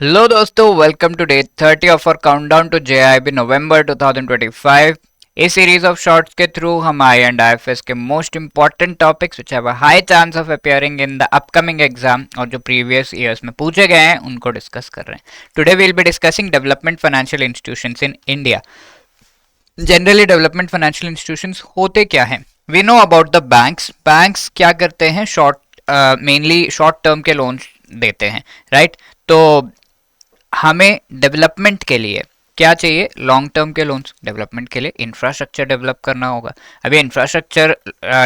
Hello दोस्तों, welcome to day 30 of our countdown to JIB November 2025। इस series of shorts के through हम I and IFS के most important topics which have a high chance of appearing in the upcoming exam और जो previous years में पूछे गए हैं उनको डिस्कस कर रहे हैं। Today we will be discussing development financial institutions in India. Generally development financial institutions होते क्या हैं? We know about the banks. Banks क्या करते हैं? मेनली शॉर्ट टर्म के लोन्स देते हैं, राइट? तो हमें डेवलपमेंट के लिए क्या चाहिए? लॉन्ग टर्म के लोन्स। डेवलपमेंट के लिए इंफ्रास्ट्रक्चर डेवलप करना होगा। अभी इंफ्रास्ट्रक्चर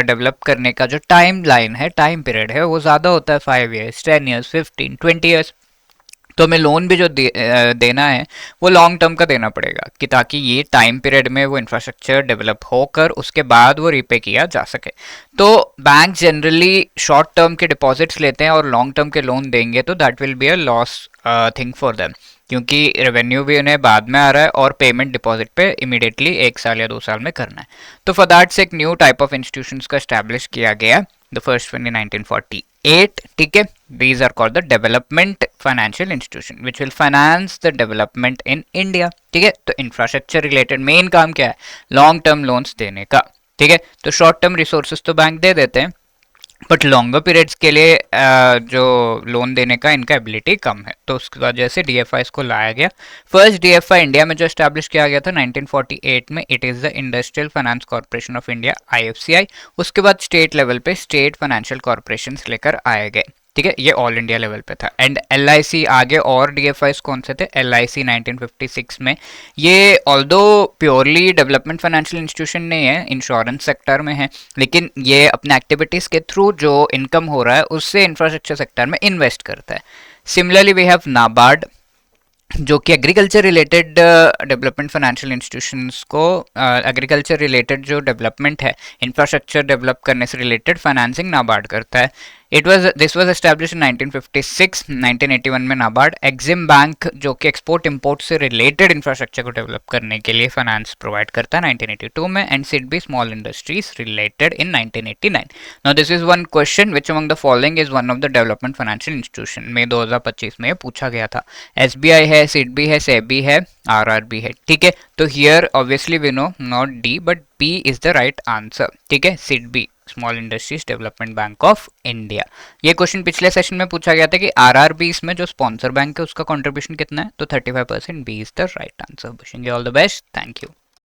डेवलप करने का जो टाइम लाइन है, टाइम पीरियड है, वो ज़्यादा होता है, 5 ईयर्स, 10 ईयर्स, 15, 20 ईयर्स। तो हमें लोन भी जो देना है वो लॉन्ग टर्म का देना पड़ेगा कि ताकि ये टाइम पीरियड में वो इंफ्रास्ट्रक्चर डेवलप होकर उसके बाद वो रिपे किया जा सके। तो बैंक जनरली शॉर्ट टर्म के डिपॉजिट्स लेते हैं और लॉन्ग टर्म के लोन देंगे तो that will be a loss thing for them, क्योंकि रेवेन्यू भी उन्हें बाद में आ रहा है और पेमेंट डिपॉजिट पे इमीडिएटली 1 साल या 2 साल में करना है। तो फॉर दैट से एक न्यू टाइप ऑफ इंस्टीट्यूशंस का एस्टैब्लिश किया गया, द फर्स्ट वन इन 1948। ठीक है, these are called the development financial institution which will finance the development in India। ठीक है, तो इंफ्रास्ट्रक्चर रिलेटेड मेन काम क्या है? लॉन्ग टर्म लोन्स देने का। ठीक है, तो शॉर्ट टर्म रिसोर्सेज तो बैंक दे देते हैं, बट लॉन्गर पीरियड्स के लिए जो लोन देने का इनका एबिलिटी कम है, तो उसकी वजह से डीएफआई को लाया गया। फर्स्ट डीएफआई इंडिया में जो एस्टैब्लिश किया गया था 1948 में, it is the industrial finance corporation of India, IFCI. उसके बाद स्टेट लेवल पे स्टेट फाइनेंशियल कॉर्पोरेशन लेकर आए गए। ठीक है, ये ऑल इंडिया लेवल पे था। एंड एलआईसी आगे, और डीएफआईस कौन से थे? एलआईसी 1956 में। ये although purely development financial institution नहीं है, इंश्योरेंस सेक्टर में है, लेकिन ये अपने एक्टिविटीज़ के थ्रू जो इनकम हो रहा है उससे इंफ्रास्ट्रक्चर सेक्टर में इन्वेस्ट करता है। सिमिलरली वी हैव नाबार्ड, जो कि agriculture related development financial institutions को एग्रीकल्चर रिलेटेड जो डेवलपमेंट है, इंफ्रास्ट्रक्चर डेवलप करने से रिलेटेड फाइनेंसिंग नाबार्ड करता है। This was establish in 1956। 1981 में नाबार्ड। एग्जिम बैंक, जो कि एक्सपोर्ट इंपोर्ट से रिलेटेड इंफ्रास्ट्रक्चर को डेवलप करने के लिए फाइनेंस प्रोवाइड करता है 1982 में। And SIDBI, small industries related, in 1989। Now this is one question, which among the following is one of the development financial institution में 2025 में पूछा गया था। एसबीआई है, सिडबी है, सेबी है, आरआरबी है। ठीक है, तो here obviously we know not D but B is the right answer. ठीक है, SIDBI, small industries development bank of India. ये क्वेश्चन पिछले सेशन में पूछा गया था कि आरआरबी इसमें जो स्पॉन्सर बैंक है उसका कंट्रीब्यूशन कितना है, तो 35%। B is the right answer. Wishing you all the best. Thank you.